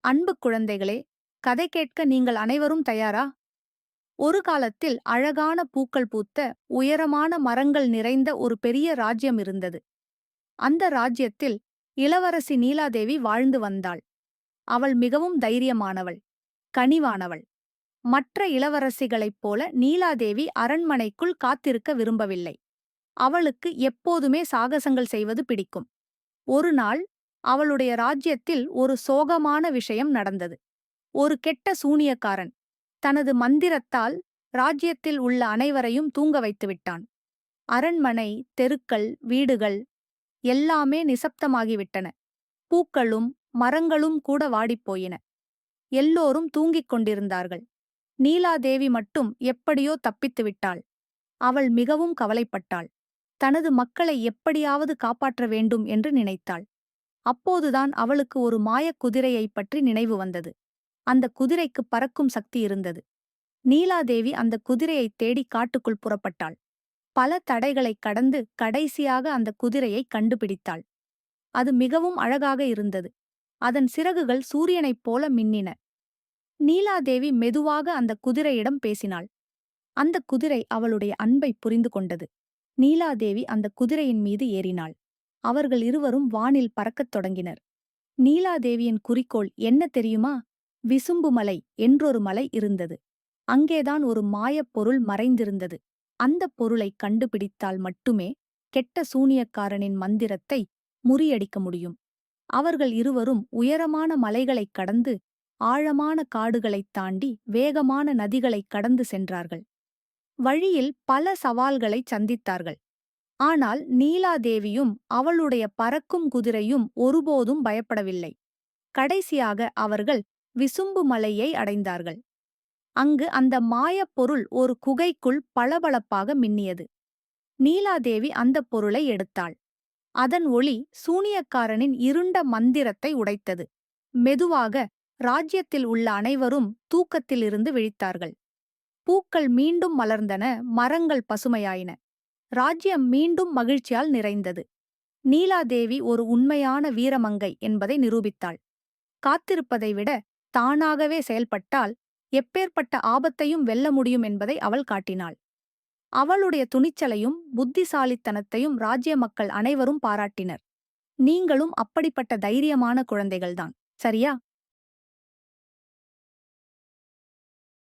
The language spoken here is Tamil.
அன்பு குழந்தைகளே, கதை கேட்க நீங்கள் அனைவரும் தயாரா? ஒரு காலத்தில் அழகான பூக்கள் பூத்த, உயரமான மரங்கள் நிறைந்த ஒரு பெரிய ராஜ்யம் இருந்தது. அந்த ராஜ்யத்தில் இளவரசி நீலாதேவி வாழ்ந்து வந்தாள். அவள் மிகவும் தைரியமானவள், கனிவானவள். மற்ற இளவரசிகளைப் போல நீலாதேவி அரண்மனைக்குள் காத்திருக்க விரும்பவில்லை. அவளுக்கு எப்போதுமே சாகசங்கள் செய்வது பிடிக்கும். ஒரு நாள் அவளுடைய ராஜ்யத்தில் ஒரு சோகமான விஷயம் நடந்தது. ஒரு கெட்ட சூனியக்காரன் தனது மந்திரத்தால் ராஜ்யத்தில் உள்ள அனைவரையும் தூங்க வைத்துவிட்டான். அரண்மனை, தெருக்கள், வீடுகள் எல்லாமே நிசப்தமாகிவிட்டன. பூக்களும் மரங்களும் கூட வாடிப்போயின. எல்லோரும் தூங்கிக் கொண்டிருந்தார்கள். நீலாதேவி மட்டும் எப்படியோ தப்பித்து விட்டாள். அவள் மிகவும் கவலைப்பட்டாள். தனது மக்களை எப்படியாவது காப்பாற்ற வேண்டும் என்று நினைத்தாள். அப்போதுதான் அவளுக்கு ஒரு மாயக் குதிரையைப் பற்றி நினைவு வந்தது. அந்த குதிரைக்கு பறக்கும் சக்தி இருந்தது. நீலாதேவி அந்த குதிரையைத் தேடி காட்டுக்குள் புறப்பட்டாள். பல தடைகளைக் கடந்து கடைசியாக அந்த குதிரையை கண்டுபிடித்தாள். அது மிகவும் அழகாக இருந்தது. அதன் சிறகுகள் சூரியனைப் போல மின்னின. நீலாதேவி மெதுவாக அந்த குதிரையிடம் பேசினாள். அந்த குதிரை அவளுடைய அன்பை புரிந்து கொண்டது. நீலாதேவி அந்த குதிரையின் மீது ஏறினாள். அவர்கள் இருவரும் வானில் பறக்கத் தொடங்கினர். நீலாதேவியின் குறிக்கோள் என்ன தெரியுமா? விசும்பு மலை என்றொரு மலை இருந்தது. அங்கேதான் ஒரு மாயப் பொருள் மறைந்திருந்தது. அந்தப் பொருளைக் கண்டுபிடித்தால் மட்டுமே கெட்ட சூனியக்காரனின் மந்திரத்தை முறியடிக்க முடியும். அவர்கள் இருவரும் உயரமான மலைகளைக் கடந்து, ஆழமான காடுகளைத் தாண்டி, வேகமான நதிகளைக் கடந்து சென்றார்கள். வழியில் பல சவால்களைச் சந்தித்தார்கள். ஆனால் நீலாதேவியும் அவளுடைய பறக்கும் குதிரையும் ஒருபோதும் பயப்படவில்லை. கடைசியாக அவர்கள் விசும்பு மலையை அடைந்தார்கள். அங்கு அந்த மாயப் பொருள் ஒரு குகைக்குள் பளபளப்பாக மின்னியது. நீலாதேவி அந்தப் பொருளை எடுத்தாள். அதன் ஒளி சூனியக்காரனின் இருண்ட மந்திரத்தை உடைத்தது. மெதுவாக ராஜ்யத்தில் உள்ள அனைவரும் தூக்கத்திலிருந்து விழித்தார்கள். பூக்கள் மீண்டும் மலர்ந்தன, மரங்கள் பசுமையாயின. ராஜ்யம் மீண்டும் மகிழ்ச்சியால் நிறைந்தது. நீலாதேவி ஒரு உண்மையான வீரமங்கை என்பதை நிரூபித்தாள். காத்திருப்பதை விட தானாகவே செயல்பட்டால் எப்பேற்பட்ட ஆபத்தையும் வெல்ல முடியும் என்பதை அவள் காட்டினாள். அவளுடைய துணிச்சலையும் புத்திசாலித்தனத்தையும் ராஜ்ய மக்கள் அனைவரும் பாராட்டினர். நீங்களும் அப்படிப்பட்ட தைரியமான குழந்தைகள்தான், சரியா?